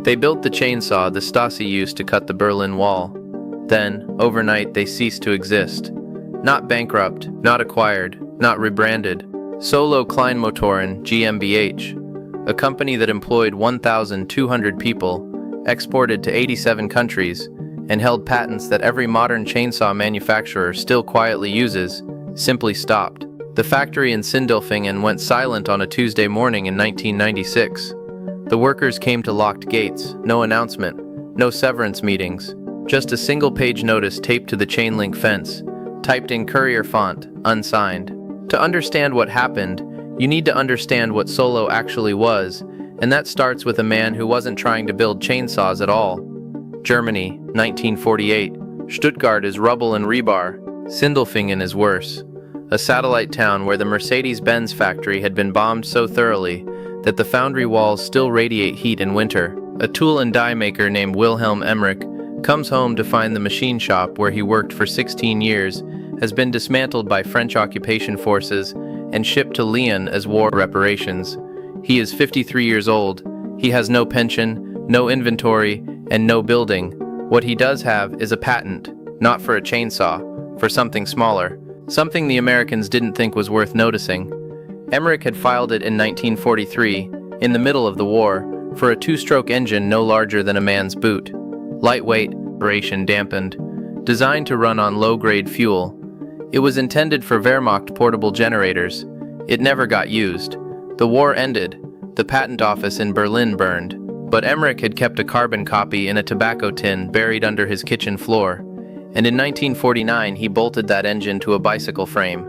They built the chainsaw the Stasi used to cut the Berlin Wall. Then, overnight, they ceased to exist. Not bankrupt, not acquired, not rebranded. Solo Kleinmotoren GmbH, a company that employed 1,200 people, exported to 87 countries, and held patents that every modern chainsaw manufacturer still quietly uses, simply stopped. The factory in Sindelfingen went silent on a Tuesday morning in 1996. The workers came to locked gates, no announcement, no severance meetings, just a single-page notice taped to the chain-link fence, typed in courier font, unsigned. To understand what happened, you need to understand what Solo actually was, and that starts with a man who wasn't trying to build chainsaws at all. Germany, 1948. Stuttgart is rubble and rebar. Sindelfingen is worse. A satellite town where the Mercedes-Benz factory had been bombed so thoroughly that the foundry walls still radiate heat in winter. A tool and die maker named Wilhelm Emmerich comes home to find the machine shop where he worked for 16 years has been dismantled by French occupation forces and shipped to Lyon as war reparations. He is 53 years old. He has no pension, no inventory, and no building. What he does have is a patent, not for a chainsaw, for something smaller, something the Americans didn't think was worth noticing. Emmerich had filed it in 1943, in the middle of the war, for a two-stroke engine no larger than a man's boot. Lightweight, vibration dampened, designed to run on low-grade fuel. It was intended for Wehrmacht portable generators. It never got used. The war ended. The patent office in Berlin burned. But Emmerich had kept a carbon copy in a tobacco tin buried under his kitchen floor. And in 1949 he bolted that engine to a bicycle frame.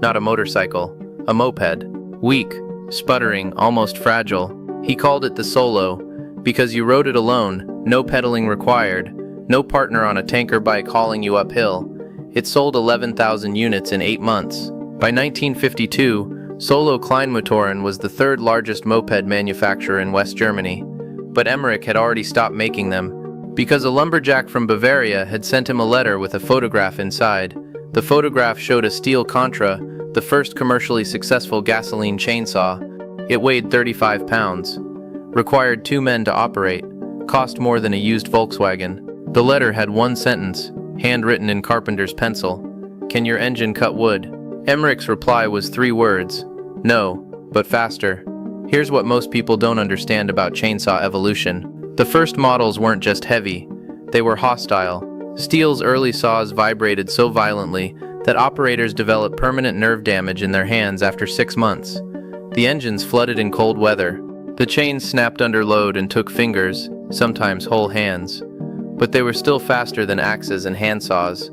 Not a motorcycle, a moped. Weak, sputtering, almost fragile. He called it the Solo, because you rode it alone, no pedaling required, no partner on a tanker bike hauling you uphill. It sold 11,000 units in 8 months. By 1952, Solo Kleinmotoren was the third largest moped manufacturer in West Germany, but Emmerich had already stopped making them, because a lumberjack from Bavaria had sent him a letter with a photograph inside. The photograph showed a steel Contra, the first commercially successful gasoline chainsaw. It weighed 35 pounds, required 2 men to operate, cost more than a used Volkswagen. The letter had one sentence, handwritten in carpenter's pencil: "Can your engine cut wood?" Emmerich's reply was 3 words: "No, but faster." Here's what most people don't understand about chainsaw evolution. The first models weren't just heavy, they were hostile. Steel's early saws vibrated so violently that operators developed permanent nerve damage in their hands after 6 months. The engines flooded in cold weather. The chains snapped under load and took fingers, sometimes whole hands. But they were still faster than axes and handsaws,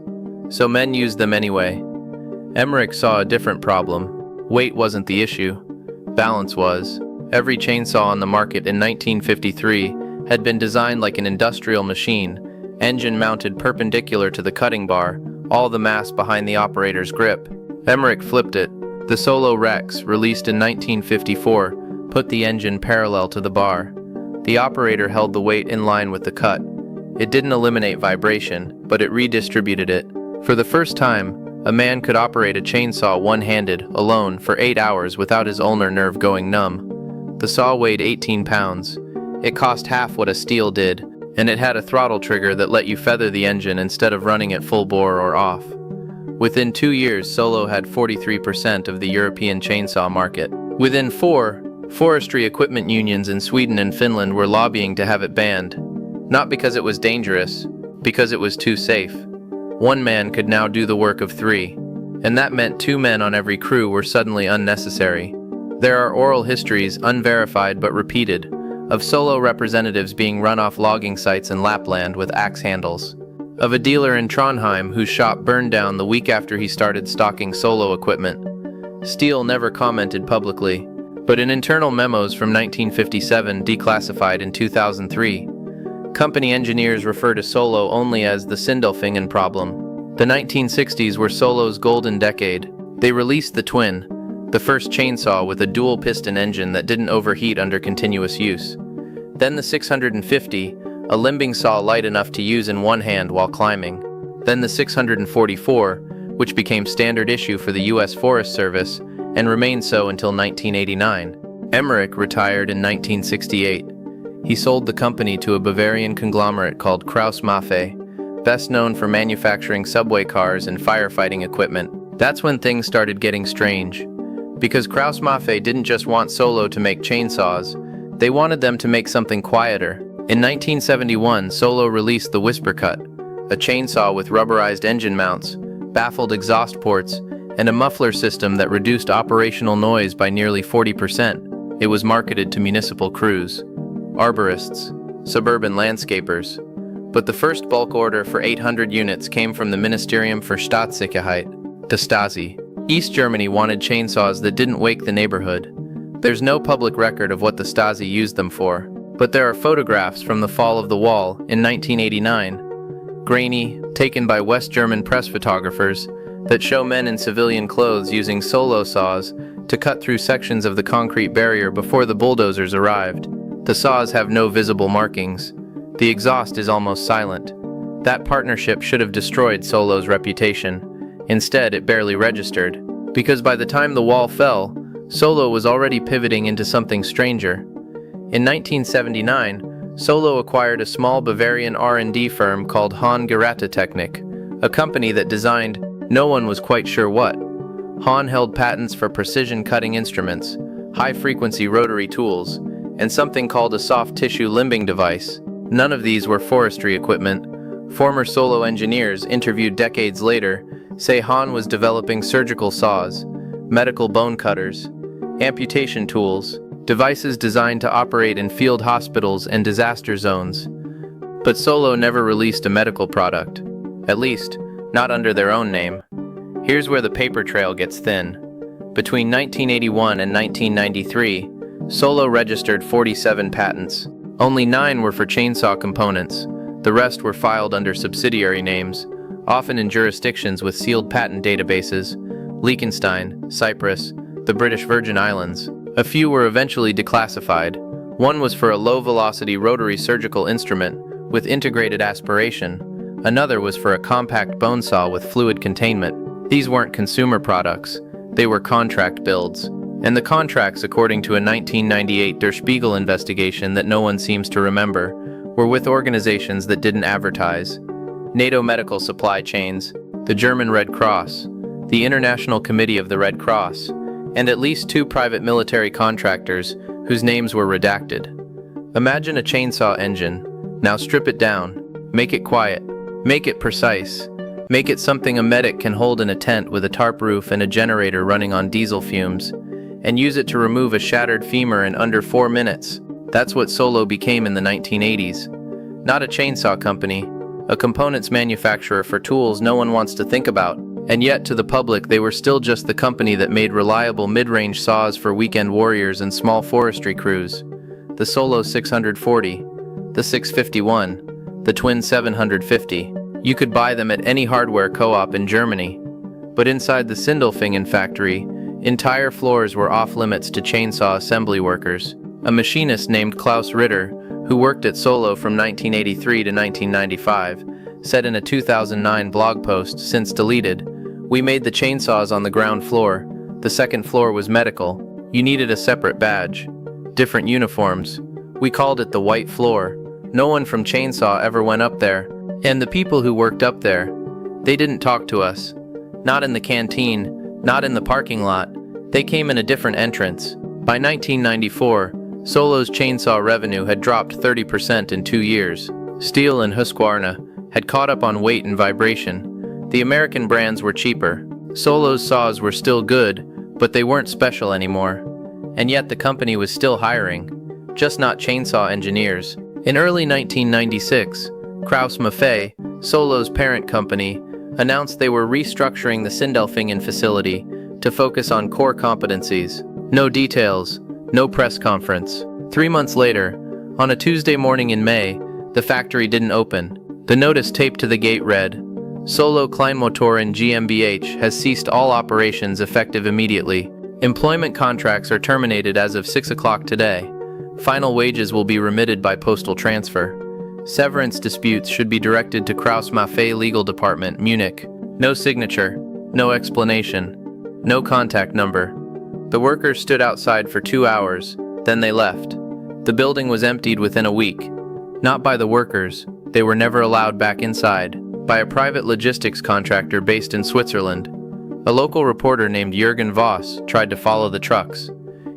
so men used them anyway. Emmerich saw a different problem. Weight wasn't the issue. Balance was. Every chainsaw on the market in 1953 had been designed like an industrial machine, engine mounted perpendicular to the cutting bar, all the mass behind the operator's grip. Emmerich flipped it. The Solo Rex, released in 1954, put the engine parallel to the bar. The operator held the weight in line with the cut. It didn't eliminate vibration, but it redistributed it. For the first time, a man could operate a chainsaw one-handed, alone, for 8 hours without his ulnar nerve going numb. The saw weighed 18 pounds. It cost half what a steel did, and it had a throttle trigger that let you feather the engine instead of running it full bore or off. Within 2 years, Solo had 43% of the European chainsaw market. Within 4, forestry equipment unions in Sweden and Finland were lobbying to have it banned. Not because it was dangerous, because it was too safe. 1 man could now do the work of 3, and that meant 2 men on every crew were suddenly unnecessary. There are oral histories, unverified but repeated, of Solo representatives being run off logging sites in Lapland with axe handles. Of a dealer in Trondheim whose shop burned down the week after he started stocking Solo equipment. Steele never commented publicly, but in internal memos from 1957 declassified in 2003, company engineers refer to Solo only as the Sindelfingen problem. The 1960s were Solo's golden decade. They released the Twin, the first chainsaw with a dual-piston engine that didn't overheat under continuous use. Then the 650, a limbing saw light enough to use in one hand while climbing. Then the 644, which became standard issue for the U.S. Forest Service and remained so until 1989. Emmerich retired in 1968. he sold the company to a Bavarian conglomerate called Krauss Maffei, best known for manufacturing subway cars and firefighting equipment. That's when things started getting strange. Because Krauss Maffei didn't just want Solo to make chainsaws, they wanted them to make something quieter. In 1971, Solo released the Whisper Cut, a chainsaw with rubberized engine mounts, baffled exhaust ports, and a muffler system that reduced operational noise by nearly 40%. It was marketed to municipal crews, arborists, suburban landscapers. But the first bulk order for 800 units came from the Ministerium für Staatssicherheit, the Stasi. East Germany wanted chainsaws that didn't wake the neighborhood. There's no public record of what the Stasi used them for, but there are photographs from the fall of the wall in 1989, grainy, taken by West German press photographers, that show men in civilian clothes using Solo saws to cut through sections of the concrete barrier before the bulldozers arrived. The saws have no visible markings. The exhaust is almost silent. That partnership should have destroyed Solo's reputation. Instead, it barely registered, because by the time the wall fell, Solo was already pivoting into something stranger. In 1979, Solo acquired a small Bavarian R&D firm called Hahn Gerätetechnik, a company that designed no one was quite sure what. Hahn held patents for precision cutting instruments, high-frequency rotary tools, and something called a soft tissue limbing device. None of these were forestry equipment. Former Solo engineers interviewed decades later say Hahn was developing surgical saws, medical bone cutters, amputation tools, devices designed to operate in field hospitals and disaster zones. But Solo never released a medical product, at least, not under their own name. Here's where the paper trail gets thin. Between 1981 and 1993, Solo registered 47 patents. Only 9 were for chainsaw components. The rest were filed under subsidiary names, often in jurisdictions with sealed patent databases: Liechtenstein, Cyprus, the British Virgin Islands. A few were eventually declassified. One was for a low-velocity rotary surgical instrument with integrated aspiration. Another was for a compact bone saw with fluid containment. These weren't consumer products, they were contract builds. And the contracts, according to a 1998 Der Spiegel investigation that no one seems to remember, were with organizations that didn't advertise: NATO medical supply chains, the German Red Cross, the International Committee of the Red Cross, and at least 2 private military contractors whose names were redacted. Imagine a chainsaw engine. Now strip it down, make it quiet, make it precise, make it something a medic can hold in a tent with a tarp roof and a generator running on diesel fumes, and use it to remove a shattered femur in under 4 minutes. That's what Solo became in the 1980s. Not a chainsaw company, a components manufacturer for tools no one wants to think about. And yet, to the public, they were still just the company that made reliable mid-range saws for weekend warriors and small forestry crews. The Solo 640, the 651, the Twin 750. You could buy them at any hardware co-op in Germany. But inside the Sindelfingen factory, entire floors were off-limits to chainsaw assembly workers. A machinist named Klaus Ritter, who worked at Solo from 1983 to 1995, said in a 2009 blog post, since deleted, "We made the chainsaws on the ground floor. The second floor was medical. You needed a separate badge. Different uniforms. We called it the white floor. No one from Chainsaw ever went up there. And the people who worked up there, they didn't talk to us. Not in the canteen, not in the parking lot. They came in a different entrance." By 1994, Solo's chainsaw revenue had dropped 30% in 2 years. Steel and Husqvarna had caught up on weight and vibration. The American brands were cheaper. Solo's saws were still good, but they weren't special anymore. And yet the company was still hiring, just not chainsaw engineers. In early 1996, Krauss Maffei, Solo's parent company, announced they were restructuring the Sindelfingen facility to focus on core competencies. No details, no press conference. 3 months later, on a Tuesday morning in May, the factory didn't open. The notice taped to the gate read, "Solo Kleinmotoren GmbH has ceased all operations effective immediately. Employment contracts are terminated as of 6 o'clock today. Final wages will be remitted by postal transfer. Severance disputes should be directed to Krauss Maffei Legal Department, Munich." No signature, no explanation, no contact number. The workers stood outside for 2 hours, then they left. The building was emptied within a week. Not by the workers, they were never allowed back inside, by a private logistics contractor based in Switzerland. A local reporter named Jürgen Voss tried to follow the trucks.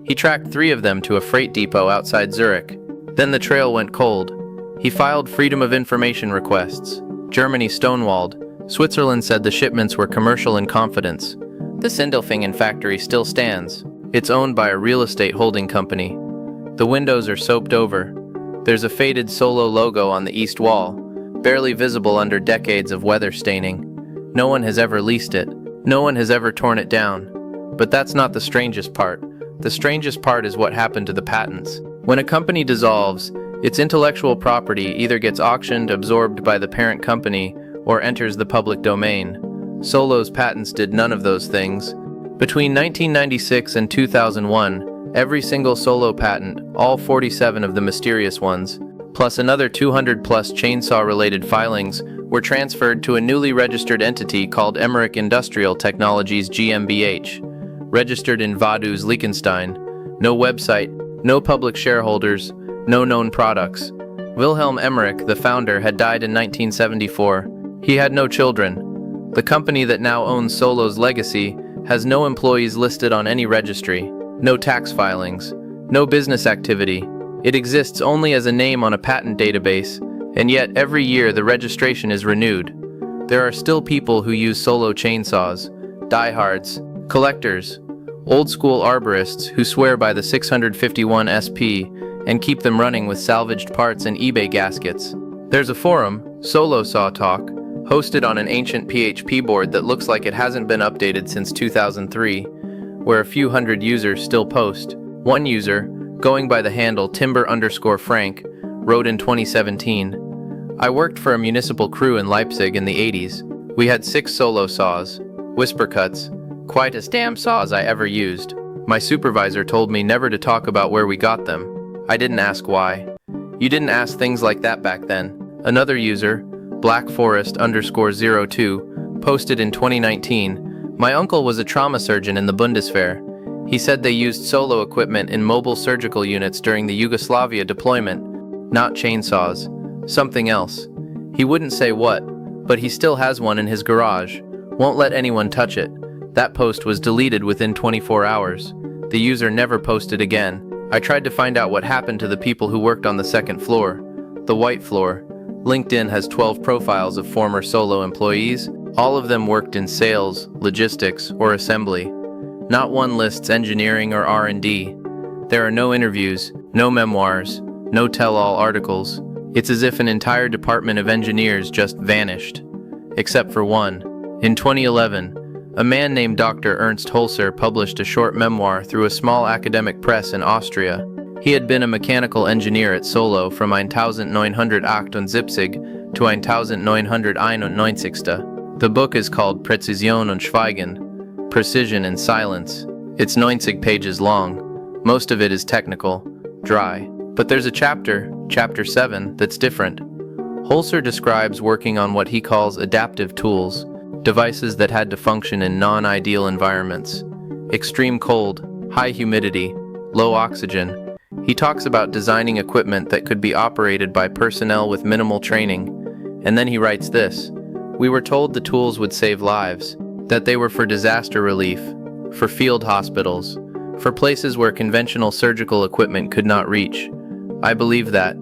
He tracked 3 of them to a freight depot outside Zurich. Then the trail went cold. He filed Freedom of Information requests. Germany stonewalled. Switzerland said the shipments were commercial in confidence. The Sindelfingen factory still stands. It's owned by a real estate holding company. The windows are soaped over. There's a faded Solo logo on the east wall, barely visible under decades of weather staining. No one has ever leased it. No one has ever torn it down. But that's not the strangest part. The strangest part is what happened to the patents. When a company dissolves, its intellectual property either gets auctioned, absorbed by the parent company, or enters the public domain. Solo's patents did none of those things. Between 1996 and 2001, every single Solo patent, all 47 of the mysterious ones, plus another 200-plus chainsaw-related filings, were transferred to a newly registered entity called Emmerich Industrial Technologies GmbH, registered in Vaduz, Liechtenstein. No website, no public shareholders, no known products. Wilhelm Emmerich, the founder, had died in 1974. He had no children. The company that now owns Solo's legacy has no employees listed on any registry, no tax filings, no business activity. It exists only as a name on a patent database, and yet every year the registration is renewed. There are still people who use Solo chainsaws, diehards, collectors, old-school arborists who swear by the 651 SP and keep them running with salvaged parts and eBay gaskets. There's a forum, Solo Saw Talk, hosted on an ancient PHP board that looks like it hasn't been updated since 2003, where a few hundred users still post. One user, going by the handle Timber_Frank, wrote in 2017, "I worked for a municipal crew in Leipzig in the 80s. We had 6 Solo saws, whisper cuts, quite as damn saws I ever used. My supervisor told me never to talk about where we got them. I didn't ask why. You didn't ask things like that back then." Another user, BlackForest_02, posted in 2019, "My uncle was a trauma surgeon in the Bundeswehr. He said they used Solo equipment in mobile surgical units during the Yugoslavia deployment. Not chainsaws. Something else. He wouldn't say what, but he still has one in his garage. Won't let anyone touch it." That post was deleted within 24 hours. The user never posted again. I tried to find out what happened to the people who worked on the second floor, the white floor. LinkedIn has 12 profiles of former Solo employees. All of them worked in sales, logistics, or assembly. Not one lists engineering or R&D. There are no interviews, no memoirs, no tell-all articles. It's as if an entire department of engineers just vanished. Except for one. In 2011, a man named Dr. Ernst Holzer published a short memoir through a small academic press in Austria. He had been a mechanical engineer at Solo from 1978 to 1991. The book is called Präzision und Schweigen, Precision and Silence. It's 90 pages long. Most of it is technical, dry. But there's a chapter, Chapter 7, that's different. Holzer describes working on what he calls adaptive tools, devices that had to function in non-ideal environments. Extreme cold, high humidity, low oxygen. He talks about designing equipment that could be operated by personnel with minimal training. And then he writes this: "We were told the tools would save lives, that they were for disaster relief, for field hospitals, for places where conventional surgical equipment could not reach. I believed that.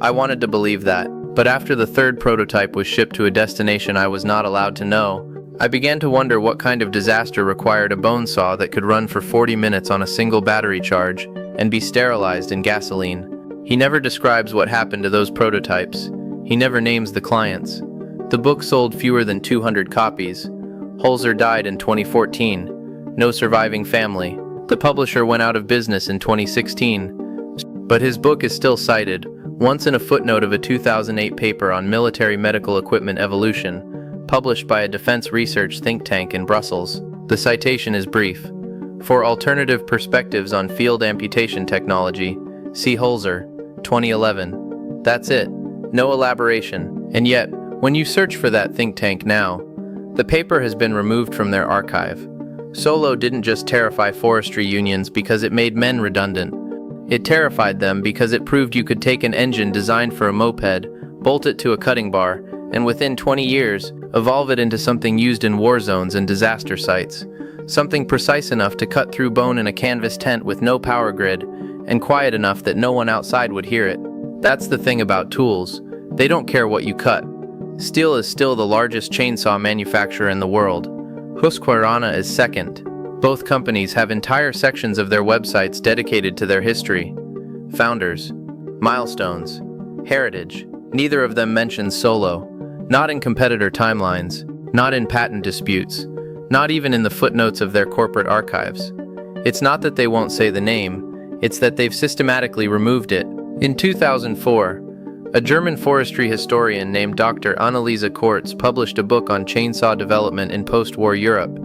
I wanted to believe that. But after the 3rd prototype was shipped to a destination I was not allowed to know, I began to wonder what kind of disaster required a bone saw that could run for 40 minutes on a single battery charge and be sterilized in gasoline." He never describes what happened to those prototypes. He never names the clients. The book sold fewer than 200 copies. Holzer died in 2014. No surviving family. The publisher went out of business in 2016. But his book is still cited, once in a footnote of a 2008 paper on military medical equipment evolution, published by a defense research think tank in Brussels. The citation is brief. For alternative perspectives on field amputation technology, see Holzer, 2011. That's it. No elaboration. And yet, when you search for that think tank now, the paper has been removed from their archive. Solo didn't just terrify forestry unions because it made men redundant. It terrified them because it proved you could take an engine designed for a moped, bolt it to a cutting bar, and within 20 years, evolve it into something used in war zones and disaster sites. Something precise enough to cut through bone in a canvas tent with no power grid, and quiet enough that no one outside would hear it. That's the thing about tools. They don't care what you cut. Steel is still the largest chainsaw manufacturer in the world. Husqvarna is second. Both companies have entire sections of their websites dedicated to their history, founders, milestones, heritage. Neither of them mentions Solo, not in competitor timelines, not in patent disputes, not even in the footnotes of their corporate archives. It's not that they won't say the name, it's that they've systematically removed it. In 2004, a German forestry historian named Dr. Anneliese Kortz published a book on chainsaw development in post-war Europe.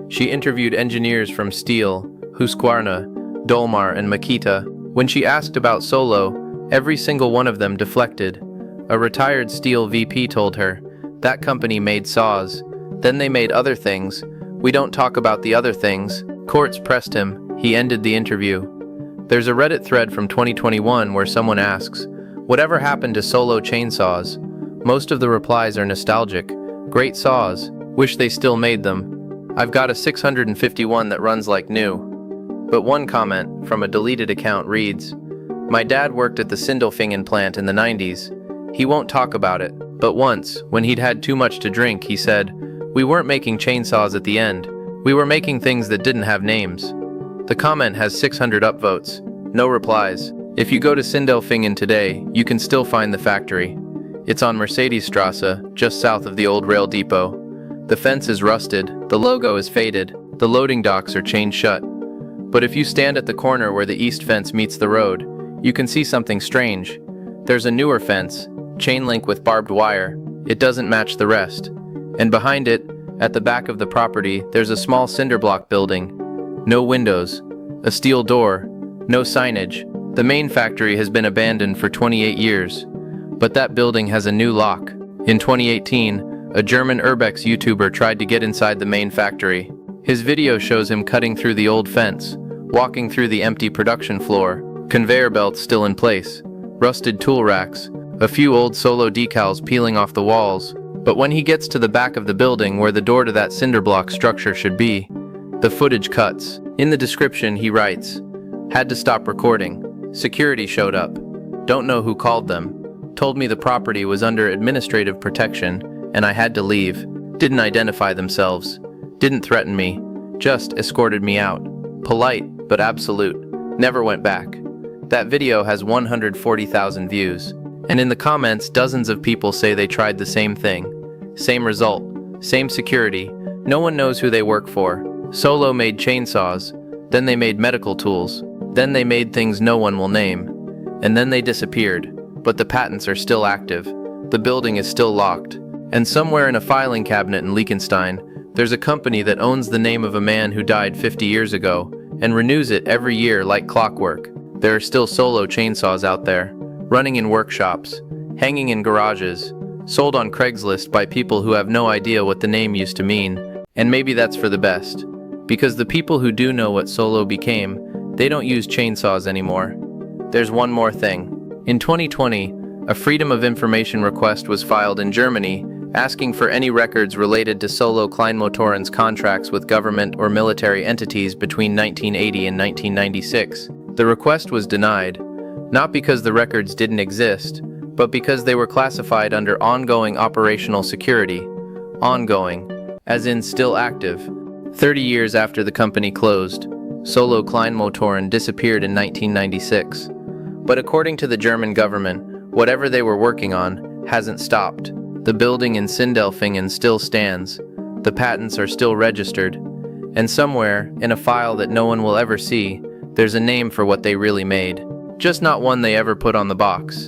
She interviewed engineers from Stihl, Husqvarna, Dolmar, and Makita. When she asked about Solo, every single one of them deflected. A retired Stihl VP told her, "That company made saws. Then they made other things. We don't talk about the other things." Kortz pressed him. He ended the interview. There's a Reddit thread from 2021 where someone asks, "Whatever happened to Solo chainsaws?" Most of the replies are nostalgic. "Great saws. Wish they still made them. I've got a 651 that runs like new." But one comment from a deleted account reads, "My dad worked at the Sindelfingen plant in the 90s. He won't talk about it, but once, when he'd had too much to drink, he said, 'We weren't making chainsaws at the end. We were making things that didn't have names.'" The comment has 600 upvotes. No replies. If you go to Sindelfingen today, you can still find the factory. It's on Mercedesstrasse, just south of the old rail depot. The fence is rusted, the logo is faded, the loading docks are chained shut. But if you stand at the corner where the east fence meets the road, you can see something strange. There's a newer fence, chain link with barbed wire. It doesn't match the rest. And behind it, at the back of the property, there's a small cinder block building. No windows, a steel door, no signage. The main factory has been abandoned for 28 years. But that building has a new lock. In 2018, a German urbex YouTuber tried to get inside the main factory. His video shows him cutting through the old fence, walking through the empty production floor, conveyor belts still in place, rusted tool racks, a few old Solo decals peeling off the walls. But when he gets to the back of the building where the door to that cinder block structure should be, the footage cuts. In the description he writes, "Had to stop recording. Security showed up. Don't know who called them. Told me the property was under administrative protection and I had to leave. Didn't identify themselves. Didn't threaten me. Just escorted me out. Polite, but absolute. Never went back." That video has 140,000 views. And in the comments, dozens of people say they tried the same thing. Same result. Same security. No one knows who they work for. Solo made chainsaws. Then they made medical tools. Then they made things no one will name. And then they disappeared. But the patents are still active. The building is still locked. And somewhere in a filing cabinet in Liechtenstein, there's a company that owns the name of a man who died 50 years ago and renews it every year like clockwork. There are still Solo chainsaws out there, running in workshops, hanging in garages, sold on Craigslist by people who have no idea what the name used to mean. And maybe that's for the best. Because the people who do know what Solo became, they don't use chainsaws anymore. There's one more thing. In 2020, a Freedom of Information request was filed in Germany asking for any records related to Solo Kleinmotoren's contracts with government or military entities between 1980 and 1996. The request was denied, not because the records didn't exist, but because they were classified under ongoing operational security. Ongoing, as in still active. 30 years after the company closed, Solo Kleinmotoren disappeared in 1996. But according to the German government, whatever they were working on hasn't stopped. The building in Sindelfingen still stands. The patents are still registered. And somewhere, in a file that no one will ever see, there's a name for what they really made. Just not one they ever put on the box.